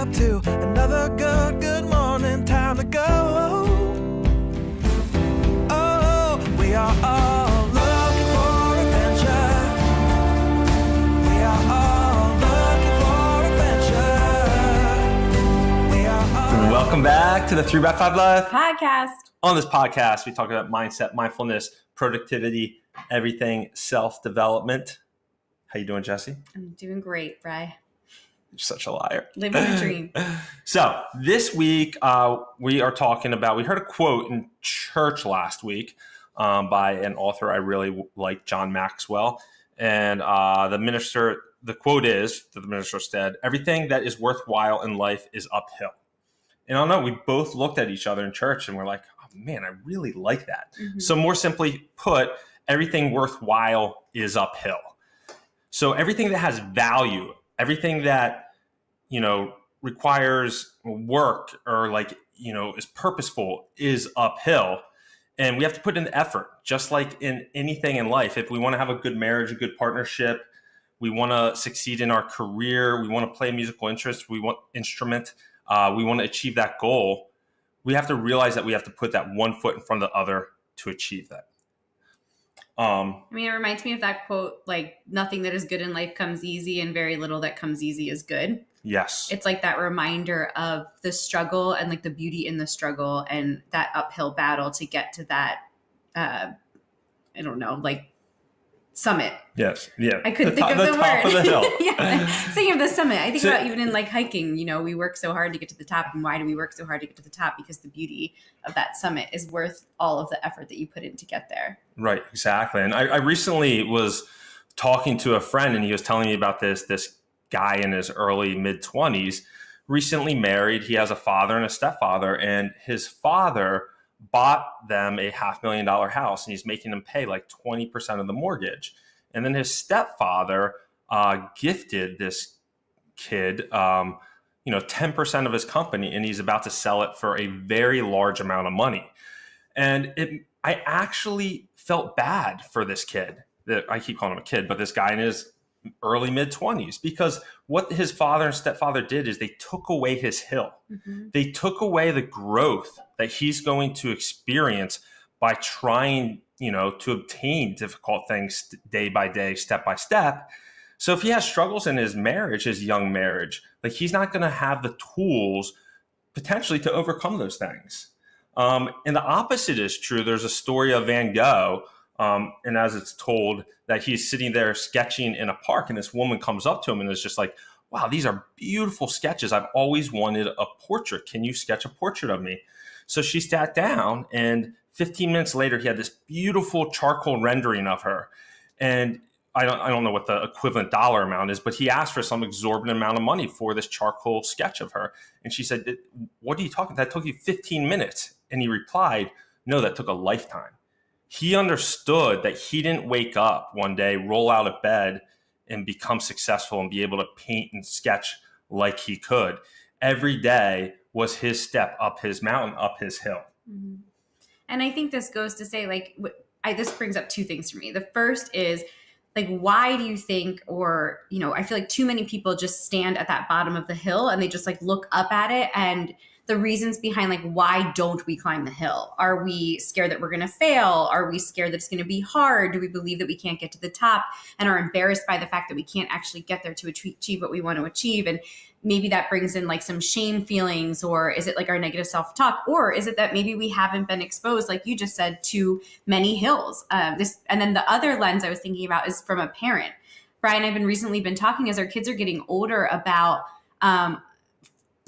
up to another good morning. Time to go. Oh, we are all looking for adventure. We are all looking for adventure. We are all... Welcome back to the 3x5 Life podcast. On this podcast, we talk about mindset, mindfulness, productivity, everything self-development. How you doing, Jessie? I'm doing great, Bri. You're such a liar. Living the dream. So this week, we are talking about, we heard a quote in church last week by an author I really like, John Maxwell. And the quote is, that the minister said, everything that is worthwhile in life is uphill. And I don't know, we both looked at each other in church and we're like, oh man, I really like that. Mm-hmm. So more simply put, everything worthwhile is uphill. So everything that has value, everything that, requires work or is purposeful is uphill. And we have to put in the effort, just like in anything in life. If we want to have a good marriage, a good partnership, we want to succeed in our career, we want to play a musical instrument, we want to achieve that goal, we have to realize that we have to put that one foot in front of the other to achieve that. It reminds me of that quote, like nothing that is good in life comes easy and very little that comes easy is good. Yes. It's like that reminder of the struggle and like the beauty in the struggle and that uphill battle to get to that, summit. Yes. Yeah. I couldn't think of the word. Top of the hill. Yeah. Thinking of the summit. I think about even in hiking, we work so hard to get to the top. And why do we work so hard to get to the top? Because the beauty of that summit is worth all of the effort that you put in to get there. Right. Exactly. And I recently was talking to a friend and he was telling me about this guy in his early mid-20s, recently married. He has a father and a stepfather, and his father bought them a $500,000 house and he's making them pay like 20% of the mortgage. And then his stepfather gifted this kid, 10% of his company, and he's about to sell it for a very large amount of money. And I actually felt bad for this kid. I keep calling him a kid, but this guy in his early mid-20s, because what his father and stepfather did is they took away his hill. Mm-hmm. They took away the growth that he's going to experience by trying, to obtain difficult things day by day, step by step. So if he has struggles in his marriage, his young marriage, he's not going to have the tools potentially to overcome those things. And the opposite is true. There's a story of Van Gogh, and as it's told, that he's sitting there sketching in a park, and this woman comes up to him and is just like, wow, these are beautiful sketches. I've always wanted a portrait. Can you sketch a portrait of me? So she sat down, and 15 minutes later, he had this beautiful charcoal rendering of her. And I don't know what the equivalent dollar amount is, but he asked for some exorbitant amount of money for this charcoal sketch of her. And she said, what are you talking about? That took you 15 minutes. And he replied, no, that took a lifetime. He understood that he didn't wake up one day, roll out of bed, and become successful and be able to paint and sketch like he could. Every day was his step up his mountain, up his hill. Mm-hmm. And I think this goes to say, this brings up two things for me. The first is, why do you think, or, I feel like too many people just stand at that bottom of the hill and they just look up at it, and the reasons behind why don't we climb the hill? Are we scared that we're going to fail? Are we scared that it's going to be hard? Do we believe that we can't get to the top and are embarrassed by the fact that we can't actually get there to achieve what we want to achieve? And maybe that brings in some shame feelings, or is it our negative self-talk? Or is it that maybe we haven't been exposed, like you just said, to many hills? And then the other lens I was thinking about is from a parent. Bryan and I have recently been talking as our kids are getting older about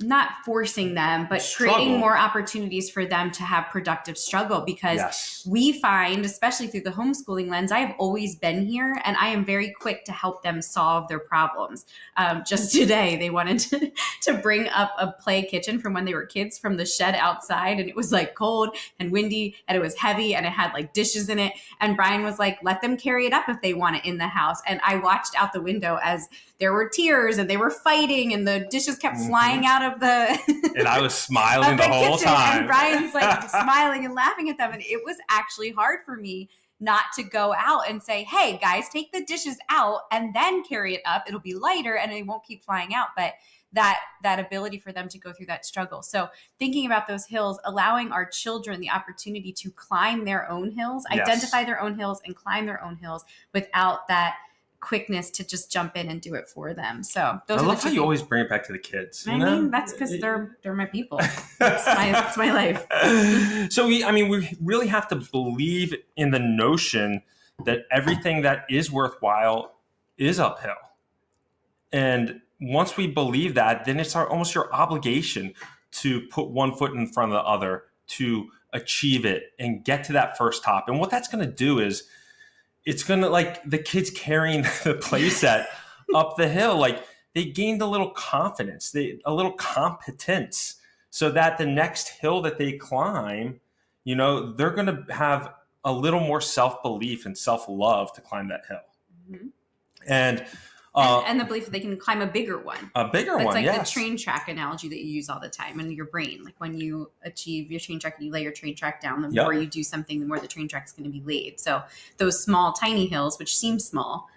not forcing them, but creating more opportunities for them to have productive struggle, because we find, especially through the homeschooling lens, I have always been here and I am very quick to help them solve their problems. Just today, they wanted to bring up a play kitchen from when they were kids from the shed outside, and it was cold and windy and it was heavy and it had dishes in it. And Bryan was like, let them carry it up if they want it in the house. And I watched out the window as there were tears and they were fighting and the dishes kept flying out of the and I was smiling the whole time. And Bryan's smiling and laughing at them. And it was actually hard for me not to go out and say, hey guys, take the dishes out and then carry it up. It'll be lighter and it won't keep flying out. But that ability for them to go through that struggle. So thinking about those hills, allowing our children the opportunity to climb their own hills, identify their own hills and climb their own hills without that quickness to just jump in and do it for them. So those I are love how you things. always bring it back to the kids. I mean, that's because they're my people. It's my life. So we really have to believe in the notion that everything that is worthwhile is uphill. And once we believe that, then it's almost your obligation to put one foot in front of the other to achieve it and get to that first top. And what that's going to do is it's going to, like the kids carrying the playset up the hill, like they gained a little confidence, a little competence, so that the next hill that they climb, they're going to have a little more self-belief and self-love to climb that hill. Mm-hmm. And the belief that they can climb a bigger one. It's like yes. the train track analogy that you use all the time in your brain. Like when you achieve your train track and you lay your train track down, the more you do something, the more the train track is going to be laid. So those small, tiny hills, which seem small,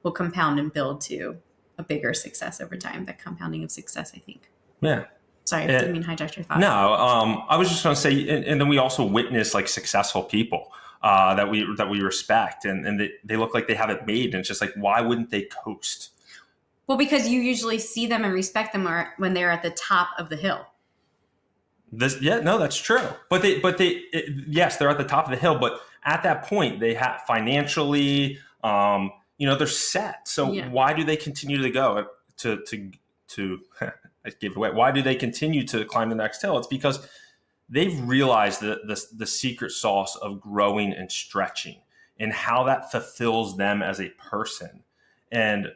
will compound and build to a bigger success over time. That compounding of success, I think. Yeah. Sorry, I didn't mean hijack your thoughts. No, I was just going to say, and then we also witness like successful people that we respect, and they look like they have it made, and it's just like, why wouldn't they coast? Well, because you usually see them and respect them when they're at the top of the hill. That's true. But yes, they're at the top of the hill, but at that point they have financially, they're set. So why do they continue to go to I gave away. Why do they continue to climb the next hill? It's because they've realized the secret sauce of growing and stretching and how that fulfills them as a person. And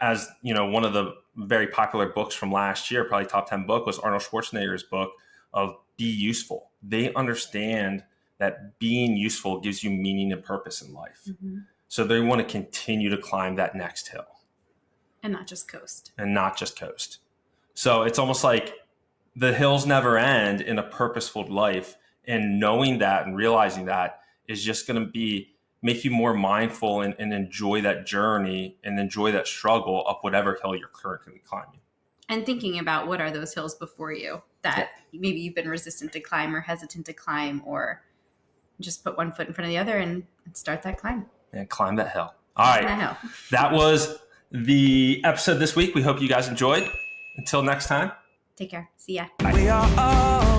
as one of the very popular books from last year, probably top 10 book, was Arnold Schwarzenegger's book of Be Useful. They understand that being useful gives you meaning and purpose in life. Mm-hmm. So they want to continue to climb that next hill. And not just coast. So it's almost like the hills never end in a purposeful life. And knowing that and realizing that is just going to make you more mindful and enjoy that journey and enjoy that struggle up whatever hill you're currently climbing. And thinking about what are those hills before you that maybe you've been resistant to climb or hesitant to climb, or just put one foot in front of the other and start that climb. And climb that hill. All right. That was the episode this week. We hope you guys enjoyed. Until next time. Take care. See ya. Bye. We are all